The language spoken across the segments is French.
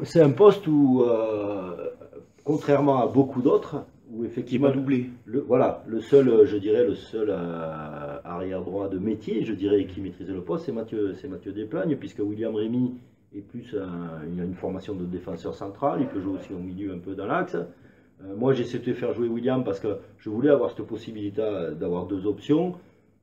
C'est un poste où, contrairement à beaucoup d'autres, où Qui est pas effectivement, doublé. voilà, le seul, je dirais, le seul arrière droit de métier, je dirais, qui maîtrise le poste, c'est Mathieu Desplagne, puisque William Rémy est plus il a une formation de défenseur central, il peut jouer aussi au milieu un peu dans l'axe. Moi, j'ai souhaité faire jouer William parce que je voulais avoir cette possibilité d'avoir deux options.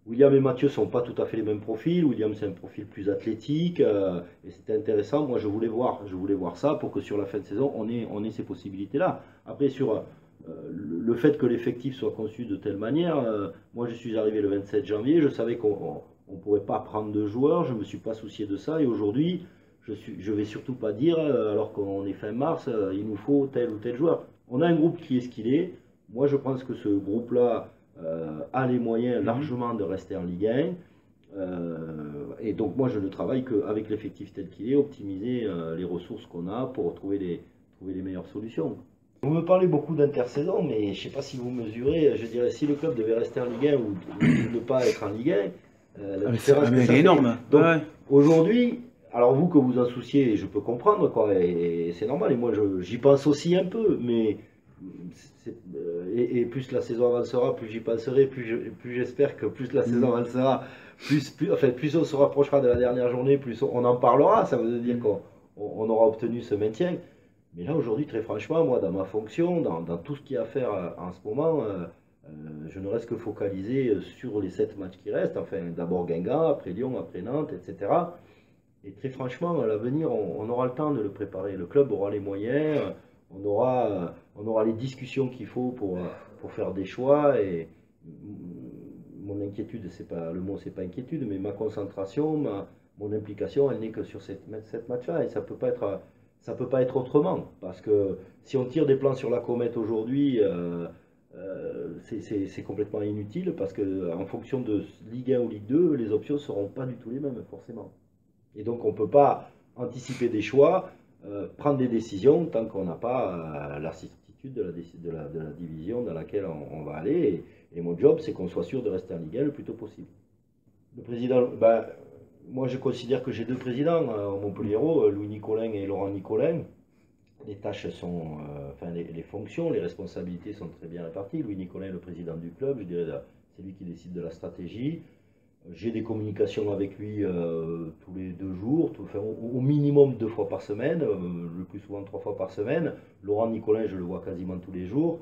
William et Mathieu sont pas tout à fait les mêmes profils. William, c'est un profil plus athlétique et c'était intéressant. Moi, je voulais voir ça pour que sur la fin de saison, on ait ces possibilités-là. Après, sur le fait que l'effectif soit conçu de telle manière, moi, je suis arrivé le 27 janvier. Je savais qu'on ne pourrait pas prendre de joueurs. Je ne me suis pas soucié de ça. Et aujourd'hui, je vais surtout pas dire, alors qu'on est fin mars, il nous faut tel ou tel joueur. On a un groupe qui est ce qu'il est. Moi, je pense que ce groupe-là a les moyens Mhm. largement de rester en Ligue 1. Et donc moi je ne travaille qu'avec l'effectif tel qu'il est, optimiser les ressources qu'on a pour trouver les meilleures solutions. Vous me parlez beaucoup d'intersaison, mais je ne sais pas si vous mesurez, je dirais si le club devait rester en Ligue 1 ou ne pas être en Ligue 1, la différence que Mais elle ça est fait. énorme. Ouais, Donc ouais. aujourd'hui, alors vous que vous en souciez, je peux comprendre, quoi, et c'est normal, et moi j'y pense aussi un peu, mais et plus la saison avancera, plus j'y penserai, plus j'espère que plus la saison Mhm. avancera, enfin, plus on se rapprochera de la dernière journée, plus on en parlera. Ça veut dire Mhm. qu'on aura obtenu ce maintien. Mais là, aujourd'hui, très franchement, moi, dans ma fonction, dans tout ce qu'il y a à faire en ce moment, je ne reste que focalisé sur les 7 matchs qui restent. Enfin, d'abord Guingamp, après Lyon, après Nantes, etc. Et très franchement, à l'avenir, on aura le temps de le préparer. Le club aura les moyens, on aura les discussions qu'il faut pour faire des choix. Et mon inquiétude, c'est pas le mot, c'est pas inquiétude, mais ma concentration, mon implication, elle n'est que sur cette match-là. Et ça peut pas être autrement. Parce que si on tire des plans sur la comète aujourd'hui, c'est complètement inutile parce que en fonction de Ligue 1 ou Ligue 2, les options ne seront pas du tout les mêmes, forcément. Et donc on ne peut pas anticiper des choix, prendre des décisions tant qu'on n'a pas la certitude de la division dans laquelle on va aller. Et mon job, c'est qu'on soit sûr de rester en Ligue 1 le plus tôt possible. Le président, ben, moi je considère que j'ai deux présidents au Montpellier, Louis Nicolin et Laurent Nicolin. Les tâches sont, enfin les fonctions, les responsabilités sont très bien réparties. Louis Nicolin est le président du club, je dirais, c'est lui qui décide de la stratégie. J'ai des communications avec lui tous les 2 jours, enfin, au minimum 2 fois par semaine, le plus souvent 3 fois par semaine. Laurent Nicolin, je le vois quasiment tous les jours.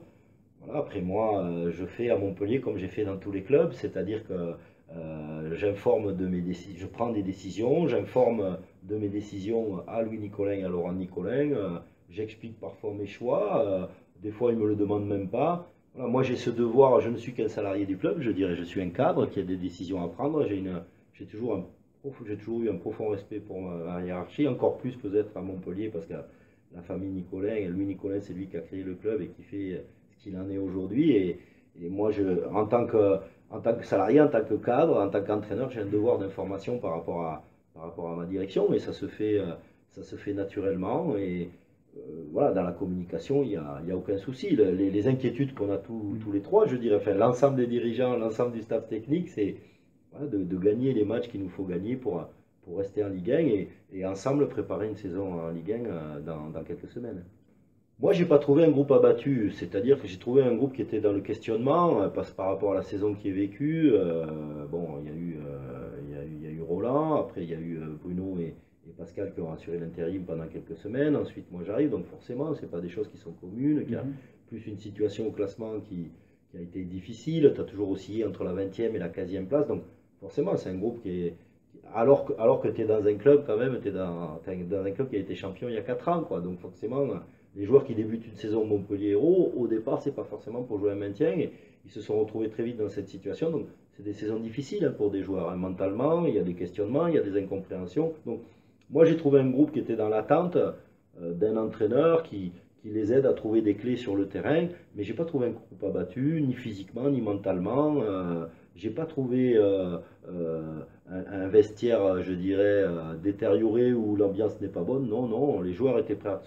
Voilà, après moi, je fais à Montpellier comme j'ai fait dans tous les clubs, c'est-à-dire que j'informe de mes décisions, je prends des décisions, j'informe de mes décisions à Louis Nicolin et à Laurent Nicolin, j'explique parfois mes choix, des fois ils me le demandent même pas. Voilà, moi j'ai ce devoir, je ne suis qu'un salarié du club, je dirais, je suis un cadre qui a des décisions à prendre, j'ai toujours eu un profond respect pour ma hiérarchie, encore plus peut-être à Montpellier parce que la famille Nicolin, et Louis Nicolin c'est lui qui a créé le club et qui fait ce qu'il en est aujourd'hui. Et moi, en tant que salarié, en tant que cadre, en tant qu'entraîneur, j'ai un devoir d'information par rapport à ma direction, mais ça se fait naturellement. Et voilà, dans la communication, il y a aucun souci. Les inquiétudes qu'on a tous les trois, je dirais, enfin, l'ensemble des dirigeants, l'ensemble du staff technique, c'est voilà, de gagner les matchs qu'il nous faut gagner pour rester en Ligue 1 et ensemble préparer une saison en Ligue 1 dans quelques semaines. Moi, j'ai pas trouvé un groupe abattu, c'est-à-dire que j'ai trouvé un groupe qui était dans le questionnement par rapport à la saison qui est vécue. Bon, il y a eu Roland, après il y a eu Bruno et Pascal qui ont assuré l'intérim pendant quelques semaines. Ensuite, moi j'arrive, donc forcément, c'est pas des choses qui sont communes, qu'il y a Mhm. plus une situation au classement qui a été difficile. Tu as toujours oscillé entre la 20e et la 15e place, donc forcément, c'est un groupe qui est. Alors que tu es dans un club, quand même, t'es dans un club qui a été champion il y a 4 ans, quoi. Donc forcément, les joueurs qui débutent une saison Montpellier Hérault, au départ, c'est pas forcément pour jouer un maintien. Et ils se sont retrouvés très vite dans cette situation. Donc, c'est des saisons difficiles pour des joueurs. Hein. Mentalement, il y a des questionnements, il y a des incompréhensions. Donc, moi, j'ai trouvé un groupe qui était dans l'attente d'un entraîneur qui les aide à trouver des clés sur le terrain. Mais j'ai pas trouvé un groupe abattu, ni physiquement, ni mentalement. J'ai pas trouvé un vestiaire, je dirais, détérioré où l'ambiance n'est pas bonne. Non, non, les joueurs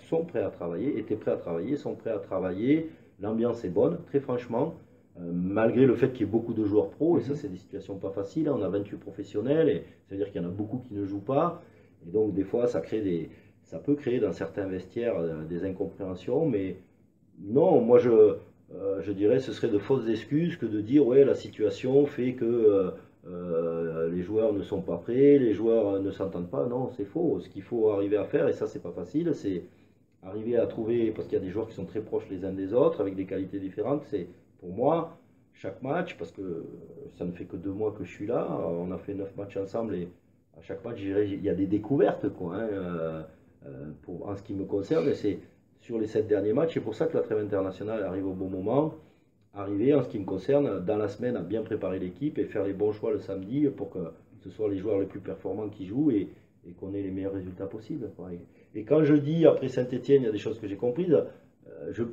sont prêts à travailler, étaient prêts à travailler, sont prêts à travailler. L'ambiance est bonne, très franchement, malgré le fait qu'il y ait beaucoup de joueurs pros, et ça, Mhm. c'est des situations pas faciles. Hein. On a 28 professionnels, et c'est-à-dire qu'il y en a beaucoup qui ne jouent pas. Et donc, des fois, ça peut créer dans certains vestiaires des incompréhensions, mais non, moi je dirais ce serait de fausses excuses que de dire ouais la situation fait que les joueurs ne sont pas prêts, les joueurs ne s'entendent pas. Non, c'est faux. Ce qu'il faut arriver à faire, et ça c'est pas facile, c'est arriver à trouver, parce qu'il y a des joueurs qui sont très proches les uns des autres, avec des qualités différentes, c'est pour moi, chaque match, parce que ça ne fait que 2 mois que je suis là, on a fait 9 matchs ensemble, et à chaque match, je dirais, il y a des découvertes, quoi, hein, en ce qui me concerne, et c'est sur les 7 derniers matchs, c'est pour ça que la trêve internationale arrive au bon moment, arriver, en ce qui me concerne, dans la semaine, à bien préparer l'équipe et faire les bons choix le samedi pour que ce soit les joueurs les plus performants qui jouent et qu'on ait les meilleurs résultats possibles, quoi. Et quand je dis après Saint-Etienne, il y a des choses que j'ai comprises,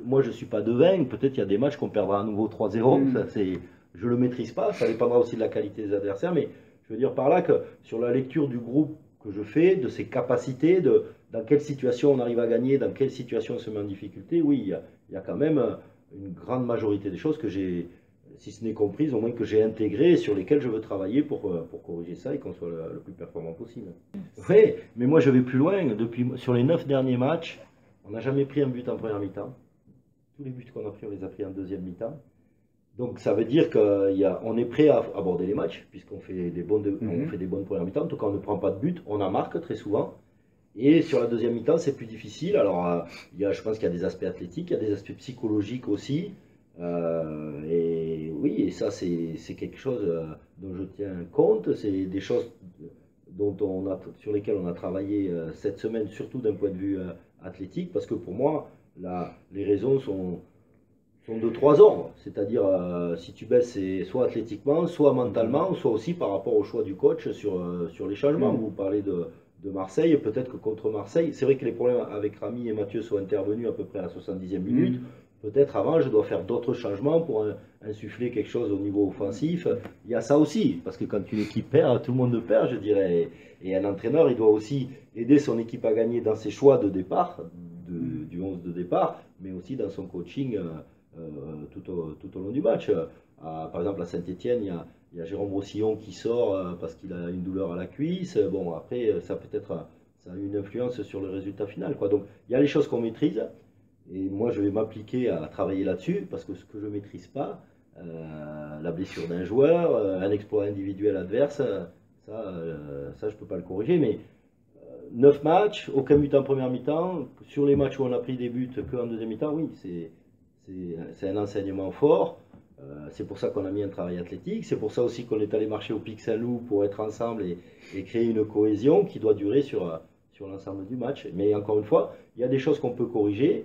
moi je ne suis pas devin, peut-être il y a des matchs qu'on perdra à nouveau 3-0, je ne le maîtrise pas, ça dépendra aussi de la qualité des adversaires, mais je veux dire par là que sur la lecture du groupe que je fais, de ses capacités, dans quelle situation on arrive à gagner, dans quelle situation on se met en difficulté, oui, il y a quand même une grande majorité des choses que j'ai, si ce n'est comprises, au moins que j'ai intégrées et sur lesquelles je veux travailler pour corriger ça et qu'on soit le plus performant possible. Oui, mais moi je vais plus loin. Sur les 9 derniers matchs, on n'a jamais pris un but en première mi-temps. Tous les buts qu'on a pris, on les a pris en deuxième mi-temps. Donc ça veut dire qu'on est prêt à aborder les matchs, puisqu'on fait on fait des bonnes premières mi-temps. En tout cas, on ne prend pas de but, on en marque très souvent. Et sur la deuxième mi-temps, c'est plus difficile. Alors, je pense qu'il y a des aspects athlétiques, il y a des aspects psychologiques aussi. Et oui, et ça, c'est quelque chose dont je tiens compte. C'est des choses sur lesquelles on a travaillé cette semaine, surtout d'un point de vue athlétique, parce que pour moi, les raisons sont de 3 ordres. C'est-à-dire, si tu baisses, c'est soit athlétiquement, soit mentalement, soit aussi par rapport au choix du coach sur les changements. Vous parlez de Marseille, peut-être que contre Marseille, c'est vrai que les problèmes avec Rami et Mathieu sont intervenus à peu près à la 70e minute. Peut-être avant, je dois faire d'autres changements pour insuffler quelque chose au niveau offensif. Il y a ça aussi, parce que quand une équipe perd, tout le monde perd, je dirais. Et un entraîneur, il doit aussi aider son équipe à gagner dans ses choix de départ, du 11 de départ, mais aussi dans son coaching tout au long du match. Par exemple, à Saint-Etienne, il y a Jérôme Roussillon qui sort parce qu'il a une douleur à la cuisse. Bon, après, ça a une influence sur le résultat final, quoi. Donc, il y a les choses qu'on maîtrise. Et moi, je vais m'appliquer à travailler là-dessus, parce que ce que je ne maîtrise pas, la blessure d'un joueur, un exploit individuel adverse, ça je ne peux pas le corriger. Mais 9 matchs, aucun but en première mi-temps. Sur les matchs où on a pris des buts qu'en deuxième mi-temps, oui, c'est un enseignement fort. C'est pour ça qu'on a mis un travail athlétique. C'est pour ça aussi qu'on est allé marcher au Pic Saint-Loup pour être ensemble et créer une cohésion qui doit durer sur l'ensemble du match. Mais encore une fois, il y a des choses qu'on peut corriger.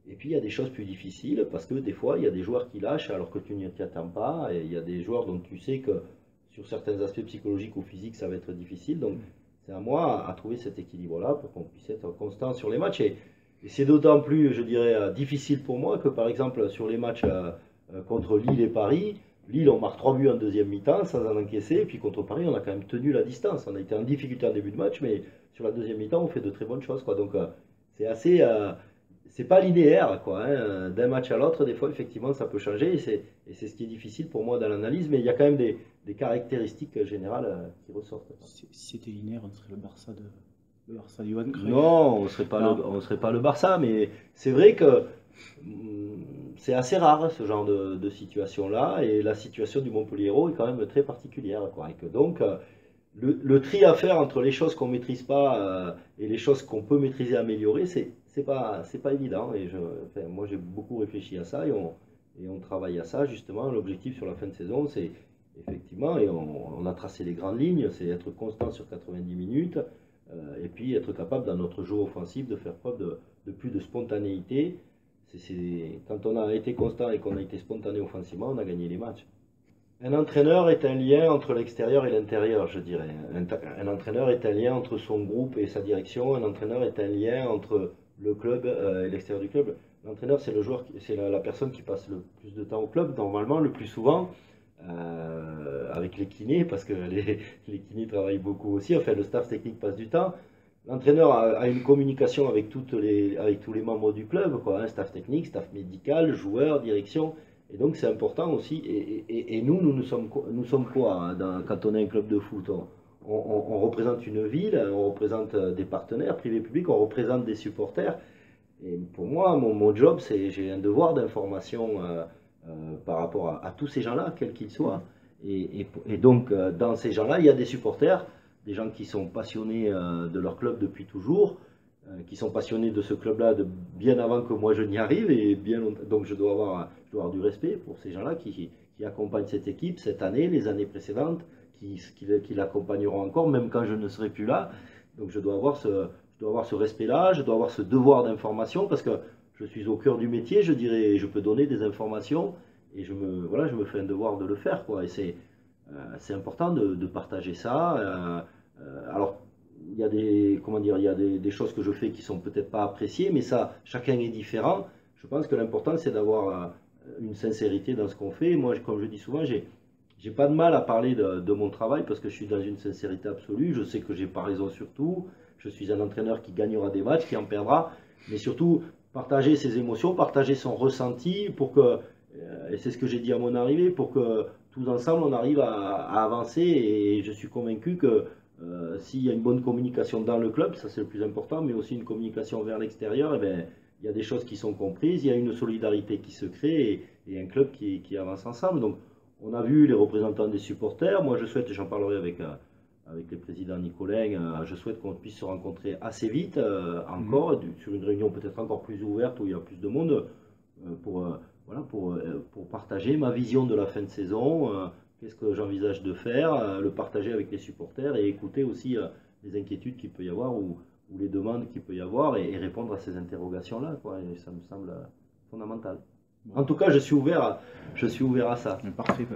Et puis il y a des choses plus difficiles parce que des fois il y a des joueurs qui lâchent alors que tu n'y t'y attends pas. Et il y a des joueurs dont tu sais que sur certains aspects psychologiques ou physiques ça va être difficile. Donc c'est à moi à trouver cet équilibre-là pour qu'on puisse être constant sur les matchs. Et c'est d'autant plus, je dirais, difficile pour moi que par exemple sur les matchs contre Lille et Paris, Lille on marque 3 buts en deuxième mi-temps sans en encaisser. Et puis contre Paris on a quand même tenu la distance. On a été en difficulté en début de match, mais sur la deuxième mi-temps on fait de très bonnes choses, quoi. Donc c'est assez... c'est pas linéaire, quoi, hein. D'un match à l'autre, des fois, effectivement, ça peut changer, et c'est ce qui est difficile pour moi dans l'analyse, mais il y a quand même des caractéristiques générales qui ressortent. Si c'était linéaire, on serait le Barça de Johan Cruyff. Non, on ne serait pas le Barça, mais c'est vrai que c'est assez rare, ce genre de situation-là, et la situation du Montpellier-Hérault est quand même très particulière, quoi, et que donc... le tri à faire entre les choses qu'on ne maîtrise pas et les choses qu'on peut maîtriser et améliorer, c'est pas évident. Et moi, j'ai beaucoup réfléchi à ça et on travaille à ça, justement. L'objectif sur la fin de saison, c'est effectivement, et on a tracé les grandes lignes, c'est être constant sur 90 minutes et puis être capable, dans notre jeu offensif, de faire preuve de plus de spontanéité. Quand on a été constant et qu'on a été spontané offensivement, on a gagné les matchs. Un entraîneur est un lien entre l'extérieur et l'intérieur, je dirais. Un entraîneur est un lien entre son groupe et sa direction. Un entraîneur est un lien entre le club et l'extérieur du club. L'entraîneur, c'est le joueur, c'est la personne qui passe le plus de temps au club, normalement, le plus souvent, avec les kinés, parce que les kinés travaillent beaucoup aussi. Enfin, le staff technique passe du temps. L'entraîneur a une communication avec tous les membres du club, quoi, hein, staff technique, staff médical, joueurs, direction. Et donc c'est important aussi. Et nous sommes quoi, hein, quand on est un club de foot? on représente une ville, on représente des partenaires privés publics, on représente des supporters. Et pour moi, mon job, j'ai un devoir d'information par rapport à tous ces gens-là, quels qu'ils soient. Et donc, dans ces gens-là, il y a des supporters, des gens qui sont passionnés de leur club depuis toujours, qui sont passionnés de ce club-là bien avant que moi je n'y arrive, et bien donc je dois avoir du respect pour ces gens-là qui accompagnent cette équipe cette année, les années précédentes, qui l'accompagneront encore, même quand je ne serai plus là. Donc je dois avoir ce respect-là, je dois avoir ce devoir d'information, parce que je suis au cœur du métier, je dirais, je peux donner des informations, et je me fais un devoir de le faire, quoi. Et c'est important de partager ça. Alors, il y a des choses que je fais qui sont peut-être pas appréciées, mais ça, chacun est différent. Je pense que l'important, c'est d'avoir une sincérité dans ce qu'on fait. Moi, comme je dis souvent, j'ai pas de mal à parler de mon travail parce que je suis dans une sincérité absolue. Je sais que j'ai pas raison sur tout. Je suis un entraîneur qui gagnera des matchs, qui en perdra, mais surtout partager ses émotions, partager son ressenti pour que, et c'est ce que j'ai dit à mon arrivée, pour que tous ensemble on arrive à avancer. Et je suis convaincu que s'il y a une bonne communication dans le club, ça c'est le plus important, mais aussi une communication vers l'extérieur, eh bien, il y a des choses qui sont comprises, il y a une solidarité qui se crée et un club qui avance ensemble. Donc on a vu les représentants des supporters. Moi je souhaite, j'en parlerai avec les présidents Nicolin, je souhaite qu'on puisse se rencontrer assez vite encore, sur une réunion peut-être encore plus ouverte où il y a plus de monde, pour partager ma vision de la fin de saison, qu'est-ce que j'envisage de faire, le partager avec les supporters et écouter aussi les inquiétudes qu'il peut y avoir ou les demandes qu'il peut y avoir et répondre à ces interrogations-là, quoi. Et ça me semble fondamental. En tout cas, je suis ouvert à ça. Parfait.